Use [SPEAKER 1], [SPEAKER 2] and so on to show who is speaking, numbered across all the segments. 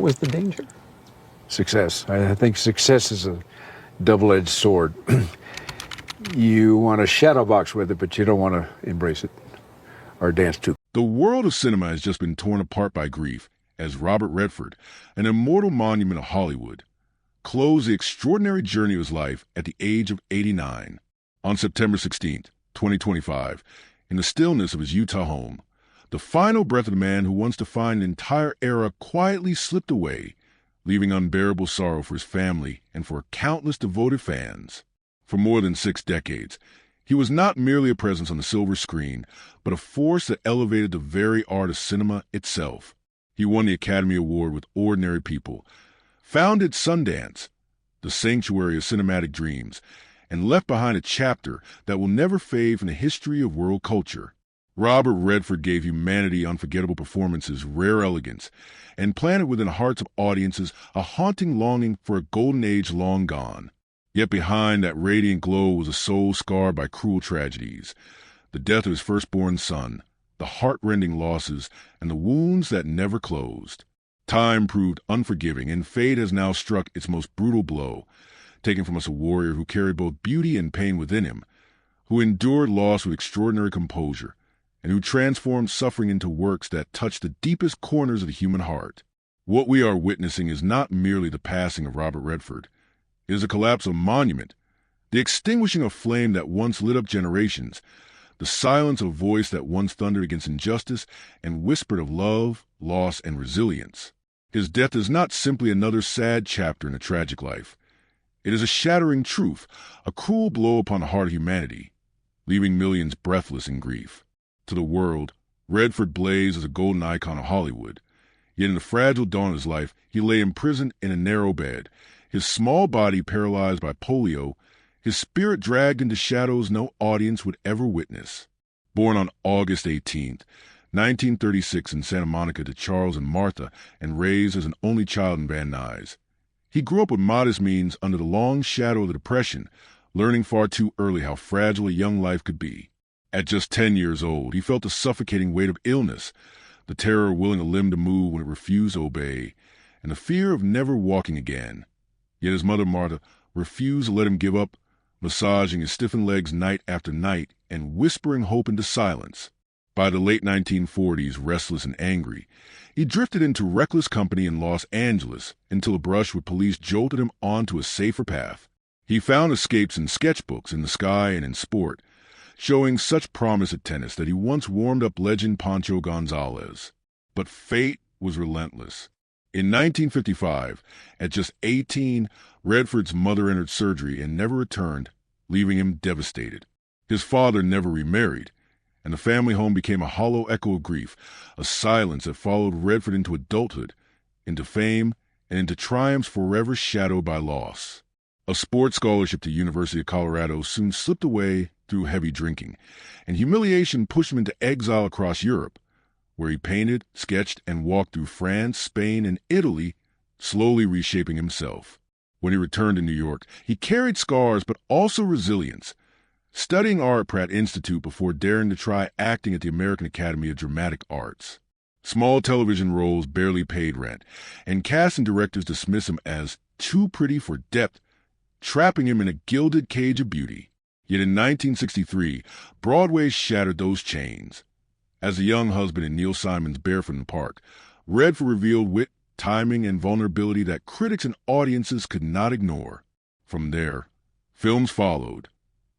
[SPEAKER 1] What was the danger?
[SPEAKER 2] Success. I think success is a double-edged sword. You want to shadow box with it, but you don't want to embrace it or dance to.
[SPEAKER 3] The world of cinema has just been torn apart by grief as Robert Redford, an immortal monument of Hollywood, closed the extraordinary journey of his life at the age of 89 on September 16, 2025, in the stillness of his Utah home. The final breath of the man who once defined an entire era quietly slipped away, leaving unbearable sorrow for his family and for countless devoted fans. For more than 6 decades, he was not merely a presence on the silver screen, but a force that elevated the very art of cinema itself. He won the Academy Award with Ordinary People, founded Sundance, the sanctuary of cinematic dreams, and left behind a chapter that will never fade from the history of world culture. Robert Redford gave humanity unforgettable performances, rare elegance, and planted within the hearts of audiences a haunting longing for a golden age long gone. Yet behind that radiant glow was a soul scarred by cruel tragedies, the death of his firstborn son, the heart-rending losses, and the wounds that never closed. Time proved unforgiving, and fate has now struck its most brutal blow, taking from us a warrior who carried both beauty and pain within him, who endured loss with extraordinary composure, and who transformed suffering into works that touched the deepest corners of the human heart. What we are witnessing is not merely the passing of Robert Redford. It is the collapse of a monument, the extinguishing of flame that once lit up generations, the silence of a voice that once thundered against injustice and whispered of love, loss, and resilience. His death is not simply another sad chapter in a tragic life. It is a shattering truth, a cruel blow upon the heart of humanity, leaving millions breathless in grief. To the world, Redford blazed as a golden icon of Hollywood. Yet in the fragile dawn of his life, he lay imprisoned in a narrow bed, his small body paralyzed by polio, his spirit dragged into shadows no audience would ever witness. Born on August 18, 1936 in Santa Monica to Charles and Martha, and raised as an only child in Van Nuys. He grew up with modest means under the long shadow of the Depression, learning far too early how fragile a young life could be. At just 10 years old, he felt the suffocating weight of illness, the terror of willing a limb to move when it refused to obey, and the fear of never walking again. Yet his mother, Martha, refused to let him give up, massaging his stiffened legs night after night and whispering hope into silence. By the late 1940s, restless and angry, he drifted into reckless company in Los Angeles until a brush with police jolted him onto a safer path. He found escapes in sketchbooks, in the sky, and in sport, showing such promise at tennis that he once warmed up legend Pancho Gonzalez. But fate was relentless. In 1955, at just 18, Redford's mother entered surgery and never returned, leaving him devastated. His father never remarried, and the family home became a hollow echo of grief, a silence that followed Redford into adulthood, into fame, and into triumphs forever shadowed by loss. A sports scholarship to the University of Colorado soon slipped away through heavy drinking, and humiliation pushed him into exile across Europe, where he painted, sketched, and walked through France, Spain, and Italy, slowly reshaping himself. When he returned to New York, he carried scars but also resilience, studying art at Pratt Institute before daring to try acting at the American Academy of Dramatic Arts. Small television roles barely paid rent, and casting directors dismissed him as too pretty for depth, trapping him in a gilded cage of beauty. Yet in 1963, Broadway shattered those chains. As a young husband in Neil Simon's Barefoot in the Park, Redford revealed wit, timing, and vulnerability that critics and audiences could not ignore. From there, films followed.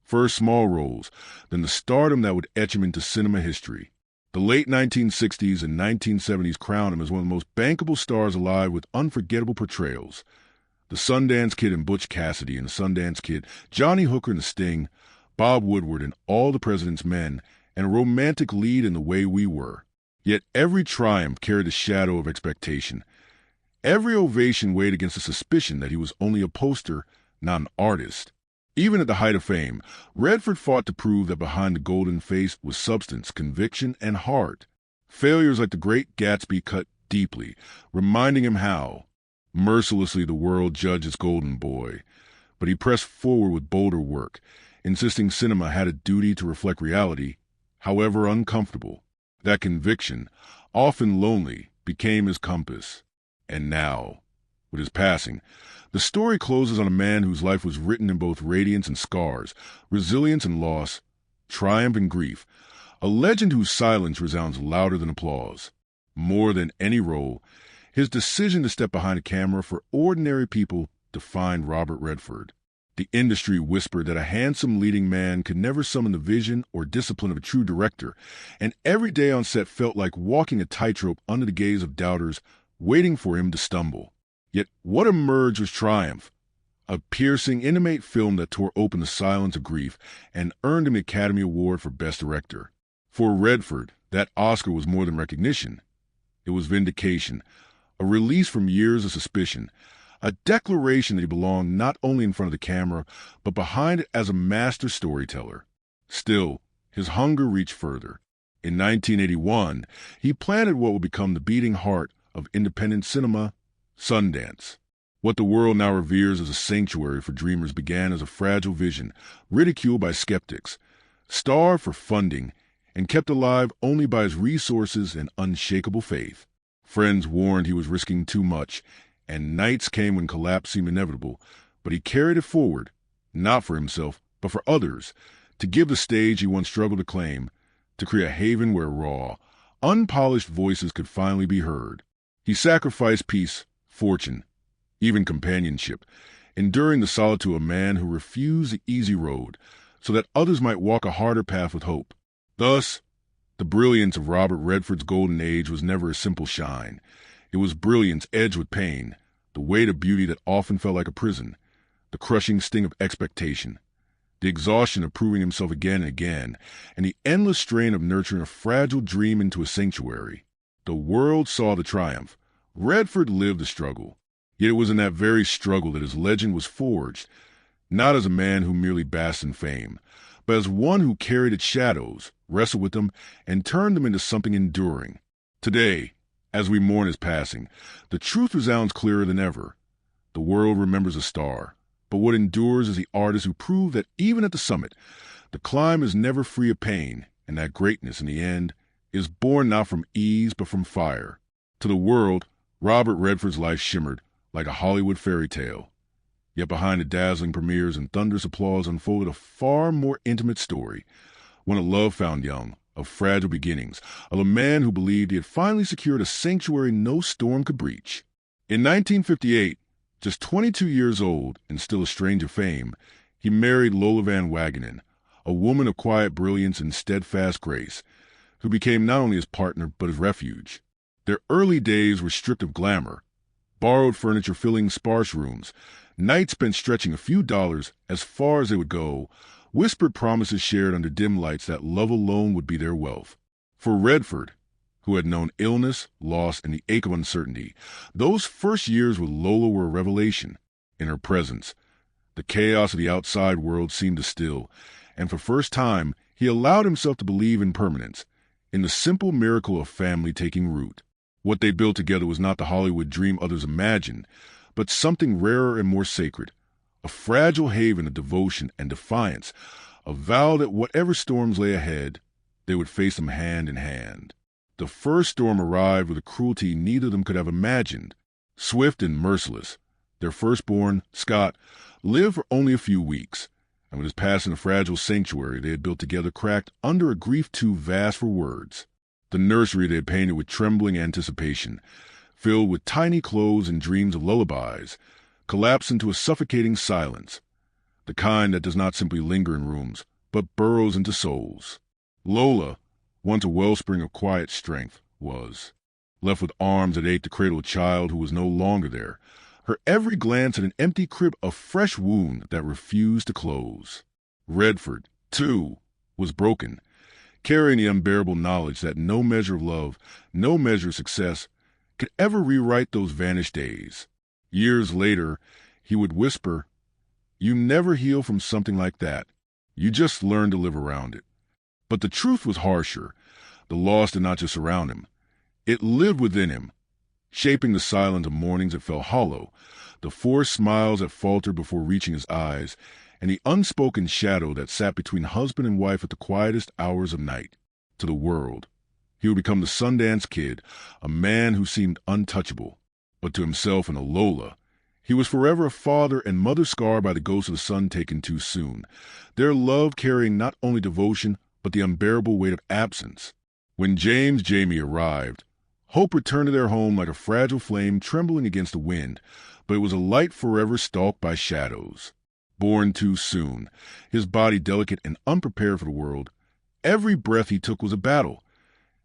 [SPEAKER 3] First small roles, then the stardom that would etch him into cinema history. The late 1960s and 1970s crowned him as one of the most bankable stars alive with unforgettable portrayals. The Sundance Kid and Butch Cassidy in The Sundance Kid, Johnny Hooker in The Sting, Bob Woodward in All the President's Men, and a romantic lead in The Way We Were. Yet every triumph carried a shadow of expectation. Every ovation weighed against the suspicion that he was only a poster, not an artist. Even at the height of fame, Redford fought to prove that behind the golden face was substance, conviction, and heart. Failures like The Great Gatsby cut deeply, reminding him how mercilessly the world judged his golden boy. But he pressed forward with bolder work, insisting cinema had a duty to reflect reality, however uncomfortable. That conviction, often lonely, became his compass. And now, with his passing, the story closes on a man whose life was written in both radiance and scars, resilience and loss, triumph and grief, a legend whose silence resounds louder than applause. More than any role, his decision to step behind a camera for ordinary people defined Robert Redford. The industry whispered that a handsome leading man could never summon the vision or discipline of a true director, and every day on set felt like walking a tightrope under the gaze of doubters waiting for him to stumble. Yet what emerged was triumph, a piercing, intimate film that tore open the silence of grief and earned him the Academy Award for Best Director. For Redford, that Oscar was more than recognition. It was vindication, a release from years of suspicion, a declaration that he belonged not only in front of the camera, but behind it as a master storyteller. Still, his hunger reached further. In 1981, he planted what would become the beating heart of independent cinema, Sundance. What the world now reveres as a sanctuary for dreamers began as a fragile vision, ridiculed by skeptics, starved for funding, and kept alive only by his resources and unshakable faith. Friends warned he was risking too much, and nights came when collapse seemed inevitable, but he carried it forward, not for himself, but for others, to give the stage he once struggled to claim, to create a haven where raw, unpolished voices could finally be heard. He sacrificed peace, fortune, even companionship, enduring the solitude of a man who refused the easy road, so that others might walk a harder path with hope. Thus, the brilliance of Robert Redford's golden age was never a simple shine. It was brilliance edged with pain, the weight of beauty that often felt like a prison, the crushing sting of expectation, the exhaustion of proving himself again and again, and the endless strain of nurturing a fragile dream into a sanctuary. The world saw the triumph. Redford lived the struggle. Yet it was in that very struggle that his legend was forged, not as a man who merely basked in fame, but as one who carried its shadows, wrestled with them, and turned them into something enduring. Today, as we mourn his passing, the truth resounds clearer than ever. The world remembers a star, but what endures is the artist who proved that even at the summit, the climb is never free of pain, and that greatness, in the end, is born not from ease but from fire. To the world, Robert Redford's life shimmered like a Hollywood fairy tale. Yet behind the dazzling premieres and thunderous applause unfolded a far more intimate story, one of love found young, of fragile beginnings, of a man who believed he had finally secured a sanctuary no storm could breach. In 1958, just 22 years old and still a stranger fame, he married Lola Van Wagenen, a woman of quiet brilliance and steadfast grace, who became not only his partner but his refuge. Their early days were stripped of glamour, borrowed furniture filling sparse rooms, nights spent stretching a few dollars as far as they would go, whispered promises shared under dim lights that love alone would be their wealth. For Redford, who had known illness, loss, and the ache of uncertainty, those first years with Lola were a revelation. In her presence, the chaos of the outside world seemed to still, and for the first time, he allowed himself to believe in permanence, in the simple miracle of family taking root. What they built together was not the Hollywood dream others imagined, but something rarer and more sacred, a fragile haven of devotion and defiance, a vow that whatever storms lay ahead, they would face them hand in hand. The first storm arrived with a cruelty neither of them could have imagined. Swift and merciless, their firstborn, Scott, lived for only a few weeks, and with his passing, the fragile sanctuary they had built together cracked under a grief too vast for words. The nursery they had painted with trembling anticipation, filled with tiny clothes and dreams of lullabies, collapsed into a suffocating silence, the kind that does not simply linger in rooms, but burrows into souls. Lola, once a wellspring of quiet strength, was left with arms that ached to cradle a child who was no longer there, her every glance at an empty crib a fresh wound that refused to close. Redford, too, was broken, carrying the unbearable knowledge that no measure of love, no measure of success, could ever rewrite those vanished days. Years later, he would whisper, "You never heal from something like that. You just learn to live around it." But the truth was harsher. The loss did not just surround him. It lived within him, shaping the silence of mornings that felt hollow, the forced smiles that faltered before reaching his eyes, and the unspoken shadow that sat between husband and wife at the quietest hours of night. To the world, he would become the Sundance Kid, a man who seemed untouchable, But to himself and Alola, he was forever a father and mother scarred by the ghost of the son taken too soon, their love carrying not only devotion, but the unbearable weight of absence. When James Jamie arrived, hope returned to their home like a fragile flame trembling against the wind, but it was a light forever stalked by shadows. Born too soon, his body delicate and unprepared for the world, every breath he took was a battle,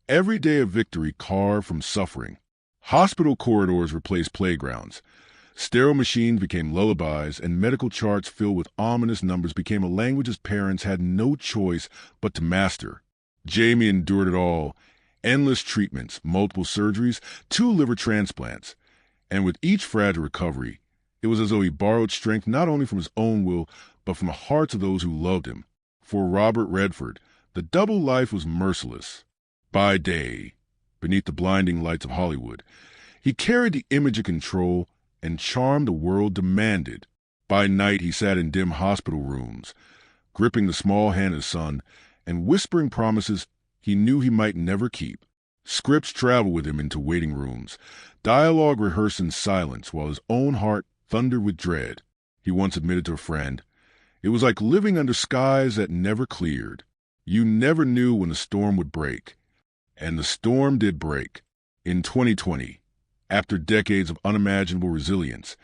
[SPEAKER 3] every day of victory carved from suffering. Hospital corridors replaced playgrounds. Sterile machines became lullabies, and medical charts filled with ominous numbers became a language his parents had no choice but to master. Jamie endured it all, endless treatments, multiple surgeries, 2 liver transplants, and with each fragile recovery, it was as though he borrowed strength not only from his own will, but from the hearts of those who loved him. For Robert Redford, the double life was merciless. By day, beneath the blinding lights of Hollywood, he carried the image of control and charm the world demanded. By night he sat in dim hospital rooms, gripping the small hand of his son and whispering promises he knew he might never keep. Scripts traveled with him into waiting rooms, dialogue rehearsed in silence while his own heart thundered with dread. He once admitted to a friend, "It was like living under skies that never cleared. You never knew when the storm would break." And the storm did break. In 2020, after decades of unimaginable resilience,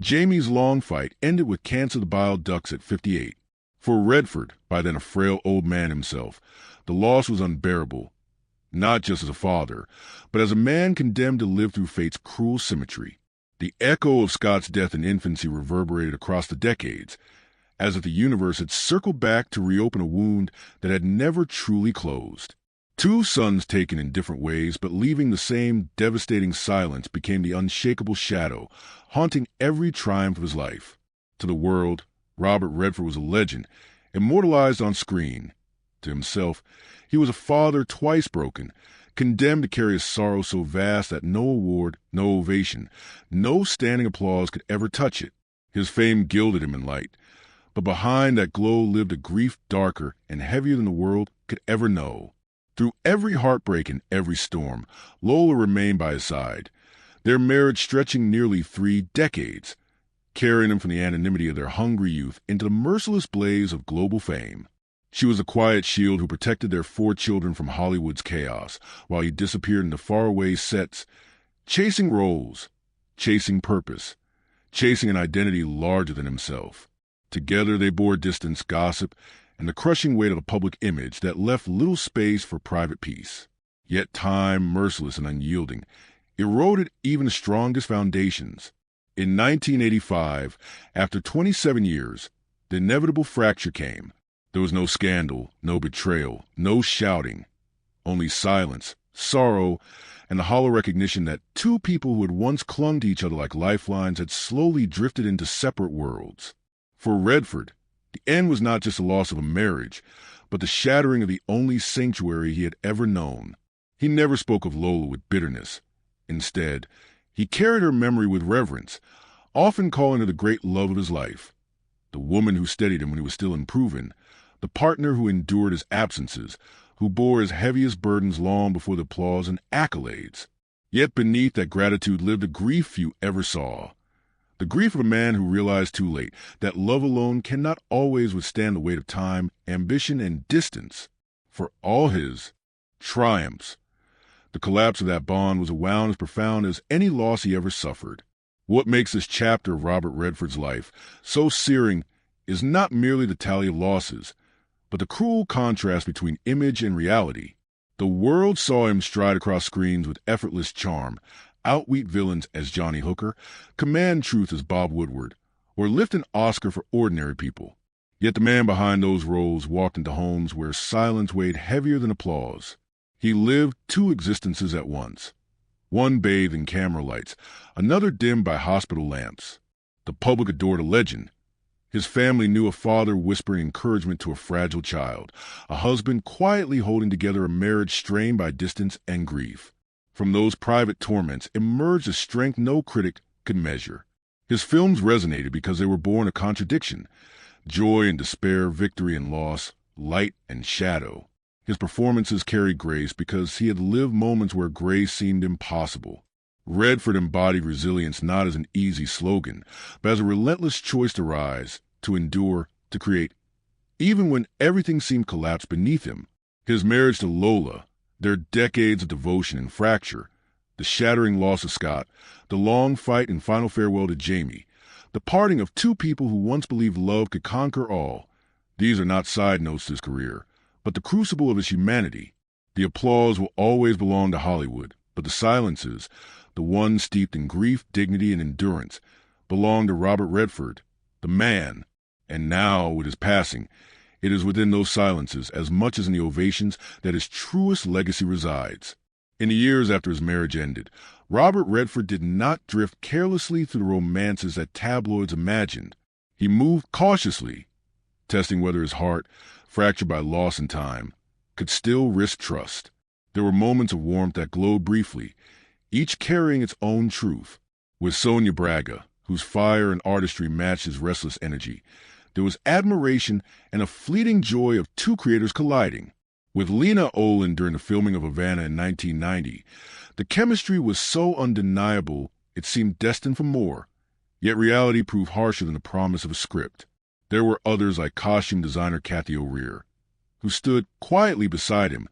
[SPEAKER 3] Jamie's long fight ended with cancer of the bile ducts at 58. For Redford, by then a frail old man himself, the loss was unbearable, not just as a father, but as a man condemned to live through fate's cruel symmetry. The echo of Scott's death in infancy reverberated across the decades, as if the universe had circled back to reopen a wound that had never truly closed. 2 sons taken in different ways, but leaving the same devastating silence, became the unshakable shadow, haunting every triumph of his life. To the world, Robert Redford was a legend, immortalized on screen. To himself, he was a father twice broken, condemned to carry a sorrow so vast that no award, no ovation, no standing applause could ever touch it. His fame gilded him in light, but behind that glow lived a grief darker and heavier than the world could ever know. Through every heartbreak and every storm, Lola remained by his side, their marriage stretching nearly 3 decades, carrying him from the anonymity of their hungry youth into the merciless blaze of global fame. She was a quiet shield who protected their 4 children from Hollywood's chaos, while he disappeared into faraway sets, chasing roles, chasing purpose, chasing an identity larger than himself. Together they bore distance, gossip, and the crushing weight of a public image that left little space for private peace. Yet time, merciless and unyielding, eroded even the strongest foundations. In 1985, after 27 years, the inevitable fracture came. There was no scandal, no betrayal, no shouting, only silence, sorrow, and the hollow recognition that 2 people who had once clung to each other like lifelines had slowly drifted into separate worlds. For Redford, the end was not just the loss of a marriage, but the shattering of the only sanctuary he had ever known. He never spoke of Lola with bitterness. Instead, he carried her memory with reverence, often calling her the great love of his life, the woman who steadied him when he was still unproven, the partner who endured his absences, who bore his heaviest burdens long before the applause and accolades. Yet beneath that gratitude lived a grief few ever saw. The grief of a man who realized too late that love alone cannot always withstand the weight of time, ambition, and distance. For all his triumphs, the collapse of that bond was a wound as profound as any loss he ever suffered. What makes this chapter of Robert Redford's life so searing is not merely the tally of losses, but the cruel contrast between image and reality. The world saw him stride across screens with effortless charm, outwit villains as Johnny Hooker, command truth as Bob Woodward, or lift an Oscar for ordinary people. Yet the man behind those roles walked into homes where silence weighed heavier than applause. He lived 2 existences at once, one bathed in camera lights, another dimmed by hospital lamps. The public adored a legend. His family knew a father whispering encouragement to a fragile child, a husband quietly holding together a marriage strained by distance and grief. From those private torments emerged a strength no critic could measure. His films resonated because they were born of contradiction, joy and despair, victory and loss, light and shadow. His performances carried grace because he had lived moments where grace seemed impossible. Redford embodied resilience not as an easy slogan, but as a relentless choice to rise, to endure, to create, even when everything seemed collapsed beneath him. His marriage to Lola, their decades of devotion and fracture, the shattering loss of Scott, the long fight and final farewell to Jamie, the parting of two people who once believed love could conquer all. These are not side notes to his career, but the crucible of his humanity. The applause will always belong to Hollywood, but the silences, the ones steeped in grief, dignity, and endurance, belong to Robert Redford, the man. And now, with his passing, it is within those silences, as much as in the ovations, that his truest legacy resides. In the years after his marriage ended, Robert Redford did not drift carelessly through the romances that tabloids imagined. He moved cautiously, testing whether his heart, fractured by loss and time, could still risk trust. There were moments of warmth that glowed briefly, each carrying its own truth. With Sonia Braga, whose fire and artistry matched his restless energy, there was admiration and a fleeting joy of two creators colliding. With Lena Olin during the filming of Havana in 1990, the chemistry was so undeniable it seemed destined for more, yet reality proved harsher than the promise of a script. There were others like costume designer Kathy O'Rear, who stood quietly beside him,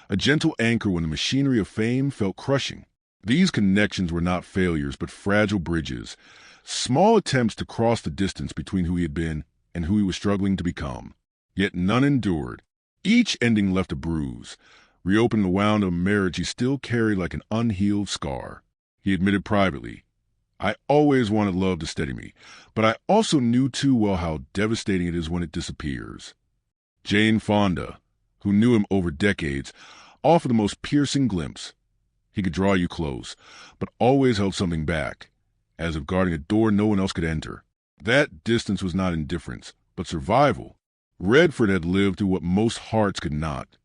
[SPEAKER 3] a gentle anchor when the machinery of fame felt crushing. These connections were not failures but fragile bridges, small attempts to cross the distance between who he had been and who he was struggling to become. Yet none endured. Each ending left a bruise, reopened the wound of a marriage he still carried like an unhealed scar. He admitted privately, "I always wanted love to steady me, but I also knew too well how devastating it is when it disappears." Jane Fonda, who knew him over decades, offered the most piercing glimpse. He could draw you close, but always held something back, as if guarding a door no one else could enter. That distance was not indifference, but survival. Redford had lived through what most hearts could not.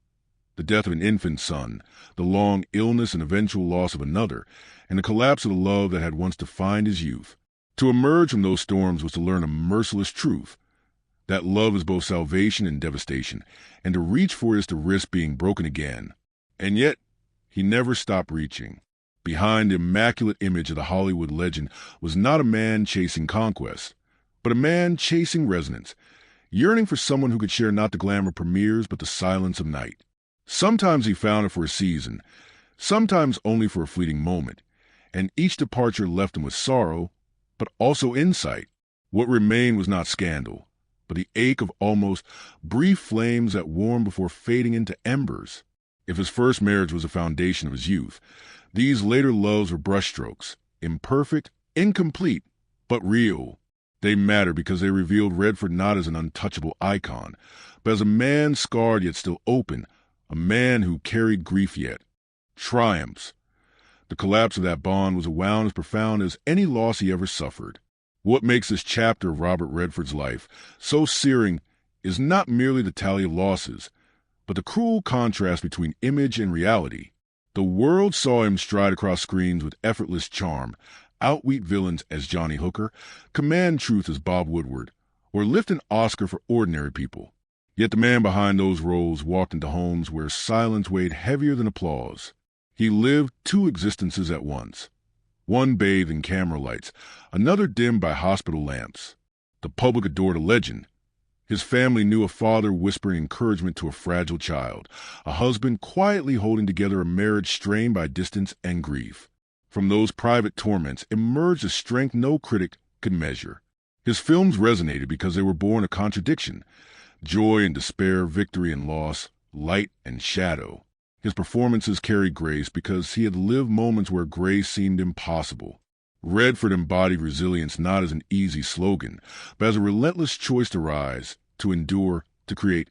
[SPEAKER 3] The death of an infant son, the long illness and eventual loss of another, and the collapse of the love that had once defined his youth. To emerge from those storms was to learn a merciless truth, that love is both salvation and devastation, and to reach for it is to risk being broken again. And yet, he never stopped reaching. Behind the immaculate image of the Hollywood legend was not a man chasing conquest, but a man chasing resonance, yearning for someone who could share not the glamour of premieres but the silence of night. Sometimes he found it for a season, sometimes only for a fleeting moment, and each departure left him with sorrow, but also insight. What remained was not scandal, but the ache of almost brief flames that warmed before fading into embers. If his first marriage was the foundation of his youth, these later loves were brushstrokes, imperfect, incomplete, but real. They mattered because they revealed Redford not as an untouchable icon, but as a man scarred yet still open, a man who carried grief yet. Triumphs. The collapse of that bond was a wound as profound as any loss he ever suffered. What makes this chapter of Robert Redford's life so searing is not merely the tally of losses, but the cruel contrast between image and reality. The world saw him stride across screens with effortless charm, outwit villains as Johnny Hooker, command truth as Bob Woodward, or lift an Oscar for ordinary people. Yet the man behind those roles walked into homes where silence weighed heavier than applause. He lived two existences at once, one bathed in camera lights, another dimmed by hospital lamps. The public adored a legend. His family knew a father whispering encouragement to a fragile child, a husband quietly holding together a marriage strained by distance and grief. From those private torments emerged a strength no critic could measure. His films resonated because they were born of contradiction, joy and despair, victory and loss, light and shadow. His performances carried grace because he had lived moments where grace seemed impossible. Redford embodied resilience not as an easy slogan, but as a relentless choice to rise, to endure, to create,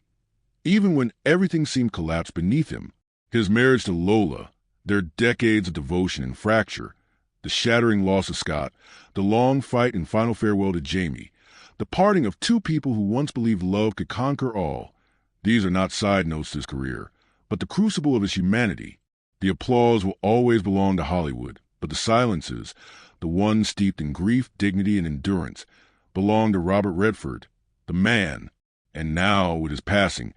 [SPEAKER 3] even when everything seemed collapsed beneath him. His marriage to Lola, their decades of devotion and fracture, the shattering loss of Scott, the long fight and final farewell to Jamie, the parting of two people who once believed love could conquer all. These are not side notes to his career, but the crucible of his humanity. The applause will always belong to Hollywood, but the silences, the ones steeped in grief, dignity, and endurance, belong to Robert Redford, the man. And now, with his passing,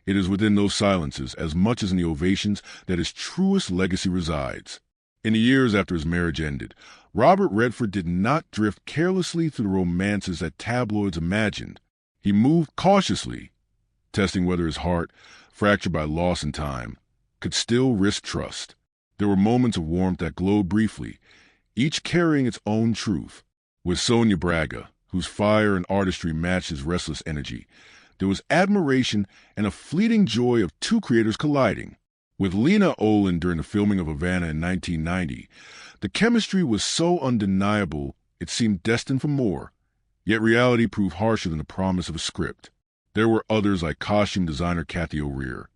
[SPEAKER 3] it is within those silences, as much as in the ovations, that his truest legacy resides. In the years after his marriage ended, Robert Redford did not drift carelessly through the romances that tabloids imagined. He moved cautiously, testing whether his heart, fractured by loss and time, could still risk trust. There were moments of warmth that glowed briefly, each carrying its own truth. With Sonia Braga, whose fire and artistry matched his restless energy, there was admiration and a fleeting joy of two creators colliding. With Lena Olin during the filming of Havana in 1990, the chemistry was so undeniable it seemed destined for more, yet reality proved harsher than the promise of a script. There were others like costume designer Kathy O'Rear,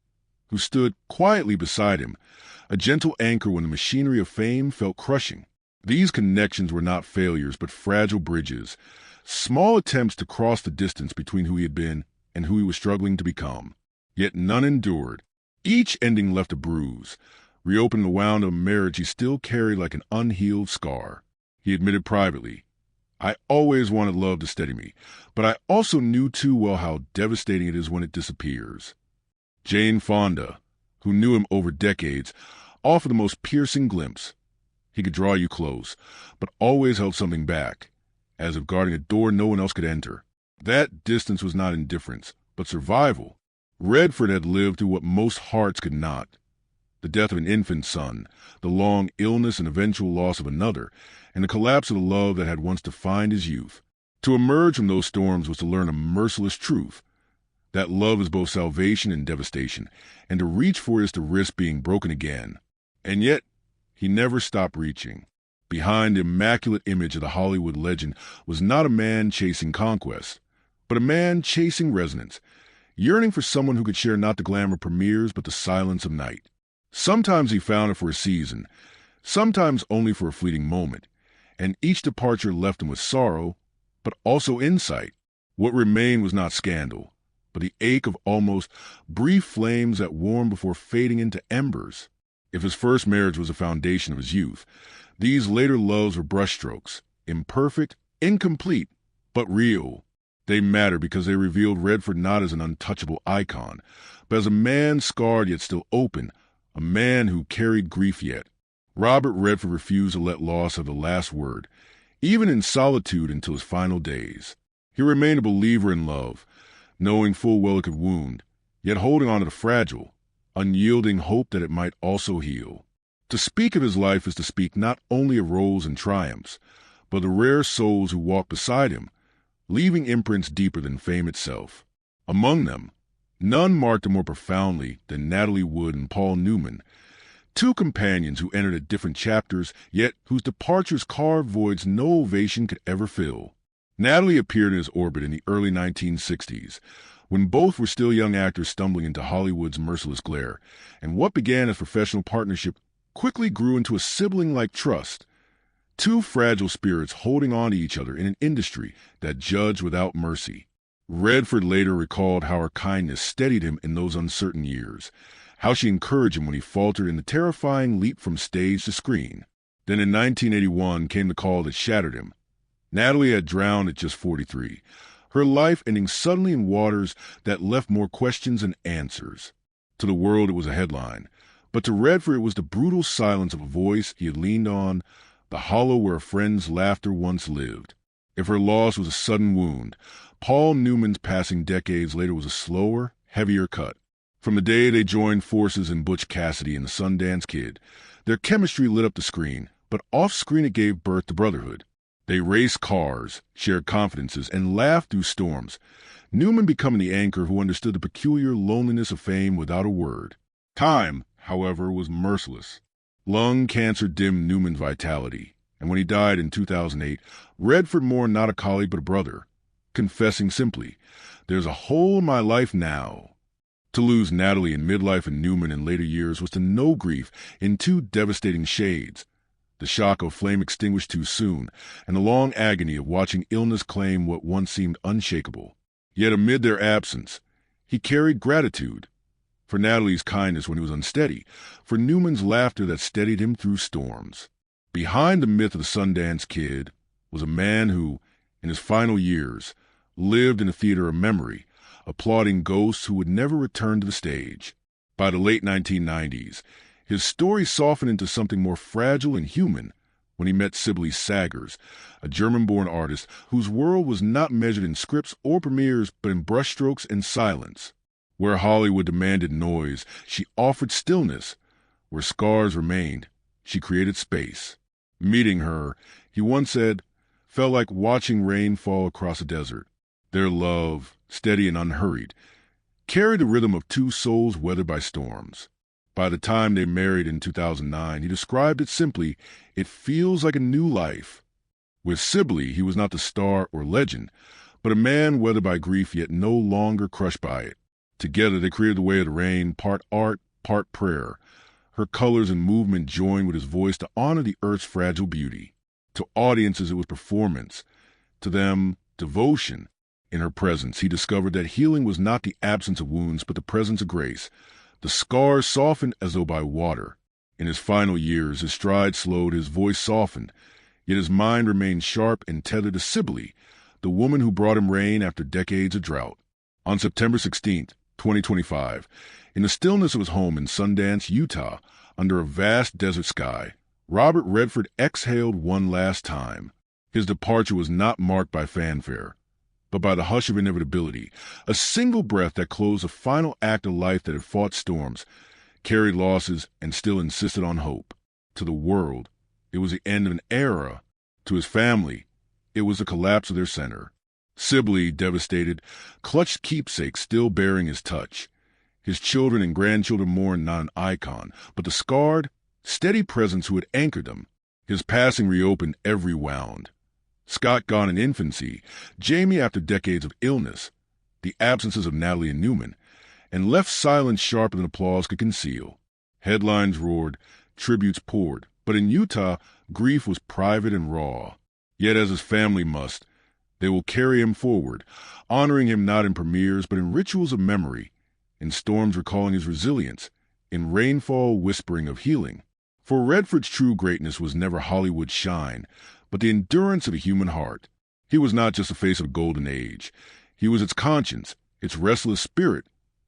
[SPEAKER 3] who stood quietly beside him, a gentle anchor when the machinery of fame felt crushing. These connections were not failures but fragile bridges, small attempts to cross the distance between who he had been and who he was struggling to become. Yet none endured. Each ending left a bruise, reopened the wound of a marriage he still carried like an unhealed scar. He admitted privately, "I always wanted love to steady me, but I also knew too well how devastating it is when it disappears." Jane Fonda, who knew him over decades, offered the most piercing glimpse. He could draw you close, but always held something back, as if guarding a door no one else could enter. That distance was not indifference, but survival. Redford had lived through what most hearts could not. The death of an infant son, the long illness and eventual loss of another, and the collapse of the love that had once defined his youth. To emerge from those storms was to learn a merciless truth, that love is both salvation and devastation, and to reach for it is to risk being broken again. And yet, he never stopped reaching. Behind the immaculate image of the Hollywood legend was not a man chasing conquest, but a man chasing resonance, yearning for someone who could share not the glamour of premieres but the silence of night. Sometimes he found it for a season, sometimes only for a fleeting moment, and each departure left him with sorrow, but also insight. What remained was not scandal, but the ache of almost brief flames that warmed before fading into embers. If his first marriage was the foundation of his youth, these later loves were brushstrokes, imperfect, incomplete, but real. They mattered because they revealed Redford not as an untouchable icon, but as a man scarred yet still open, a man who carried grief yet. Robert Redford refused to let loss have the last word, even in solitude until his final days. He remained a believer in love, knowing full well it could wound, yet holding on to the fragile, unyielding hope that it might also heal. To speak of his life is to speak not only of roles and triumphs, but the rare souls who walked beside him, leaving imprints deeper than fame itself. Among them, none marked him more profoundly than Natalie Wood and Paul Newman, two companions who entered at different chapters, yet whose departures carved voids no ovation could ever fill. Natalie appeared in his orbit in the early 1960s, when both were still young actors stumbling into Hollywood's merciless glare, and what began as professional partnership quickly grew into a sibling-like trust. Two fragile spirits holding on to each other in an industry that judged without mercy. Redford later recalled how her kindness steadied him in those uncertain years, how she encouraged him when he faltered in the terrifying leap from stage to screen. Then in 1981 came the call that shattered him. Natalie had drowned at just 43, her life ending suddenly in waters that left more questions than answers. To the world it was a headline, but to Redford it was the brutal silence of a voice he had leaned on, the hollow where a friend's laughter once lived. If her loss was a sudden wound, Paul Newman's passing decades later was a slower, heavier cut. From the day they joined forces in Butch Cassidy and the Sundance Kid, their chemistry lit up the screen, but off-screen it gave birth to brotherhood. They raced cars, shared confidences, and laughed through storms, Newman becoming the anchor who understood the peculiar loneliness of fame without a word. Time, however, was merciless. Lung cancer dimmed Newman's vitality, and when he died in 2008, Redford mourned not a colleague but a brother, confessing simply, "There's a hole in my life now." To lose Natalie in midlife and Newman in later years was to know grief in two devastating shades. The shock of flame extinguished too soon, and the long agony of watching illness claim what once seemed unshakable. Yet amid their absence, he carried gratitude. For Natalie's kindness when he was unsteady, for Newman's laughter that steadied him through storms. Behind the myth of the Sundance Kid was a man who, in his final years, lived in a theater of memory, applauding ghosts who would never return to the stage. By the late 1990s, His story softened into something more fragile and human when he met Sibylle Sagers, a German-born artist whose world was not measured in scripts or premieres but in brushstrokes and silence. Where Hollywood demanded noise, she offered stillness. Where scars remained, she created space. Meeting her, he once said, felt like watching rain fall across a desert. Their love, steady and unhurried, carried the rhythm of two souls weathered by storms. By the time they married in 2009, he described it simply, it feels like a new life. With Sibylle, he was not the star or legend, but a man weathered by grief yet no longer crushed by it. Together they created The Way of the Rain, part art, part prayer. Her colors and movement joined with his voice to honor the earth's fragile beauty. To audiences, it was performance. To them, devotion. In her presence, he discovered that healing was not the absence of wounds, but the presence of grace. The scars softened as though by water. In his final years, his stride slowed, his voice softened, yet his mind remained sharp and tethered to Sibylle, the woman who brought him rain after decades of drought. On September 16th, 2025, in the stillness of his home in Sundance, Utah, under a vast desert sky, Robert Redford exhaled one last time. His departure was not marked by fanfare, but by the hush of inevitability, a single breath that closed the final act of life that had fought storms, carried losses, and still insisted on hope. To the world, it was the end of an era. To his family, it was the collapse of their center. Sibylle, devastated, clutched keepsakes still bearing his touch. His children and grandchildren mourned not an icon, but the scarred, steady presence who had anchored them. His passing reopened every wound. Scott gone in infancy, Jamie after decades of illness, the absences of Natalie and Newman, and left silence sharper than applause could conceal. Headlines roared, tributes poured, but in Utah, grief was private and raw. Yet as his family must, they will carry him forward, honoring him not in premieres but in rituals of memory, in storms recalling his resilience, in rainfall whispering of healing. For Redford's true greatness was never Hollywood's shine, but the endurance of a human heart. He was not just the face of a golden age. He was its conscience, its restless spirit,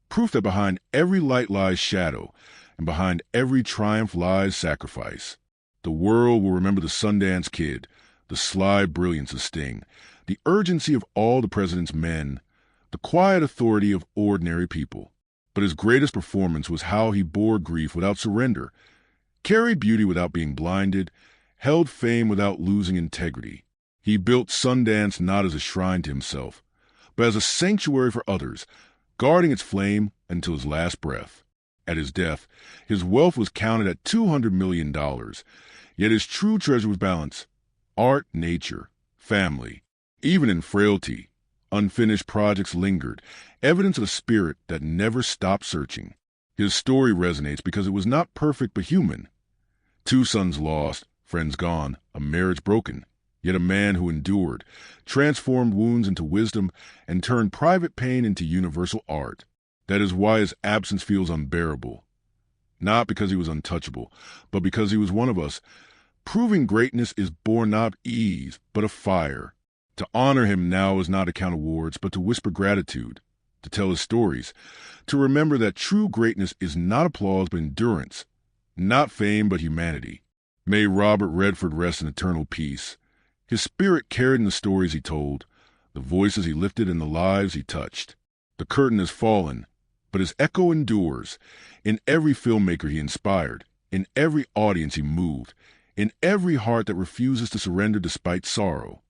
[SPEAKER 3] proof that behind every light lies shadow, and behind every triumph lies sacrifice. The world will remember the Sundance Kid, the sly brilliance of Sting, the urgency of all the president's men, the quiet authority of ordinary people. But his greatest performance was how he bore grief without surrender, carried beauty without being blinded, held fame without losing integrity. He built Sundance not as a shrine to himself, but as a sanctuary for others, guarding its flame until his last breath. At his death, his wealth was counted at $200 million, yet his true treasure was balance: art, nature, family. Even in frailty, unfinished projects lingered, evidence of a spirit that never stopped searching. His story resonates because it was not perfect but human. 2 sons lost, friends gone, a marriage broken, yet a man who endured, transformed wounds into wisdom, and turned private pain into universal art. That is why his absence feels unbearable. Not because he was untouchable, but because he was one of us. Proving greatness is born not of ease, but of fire. To honor him now is not to count awards, but to whisper gratitude, to tell his stories, to remember that true greatness is not applause but endurance, not fame but humanity. May Robert Redford rest in eternal peace. His spirit carried in the stories he told, the voices he lifted and the lives he touched. The curtain has fallen, but his echo endures. In every filmmaker he inspired, in every audience he moved, in every heart that refuses to surrender despite sorrow.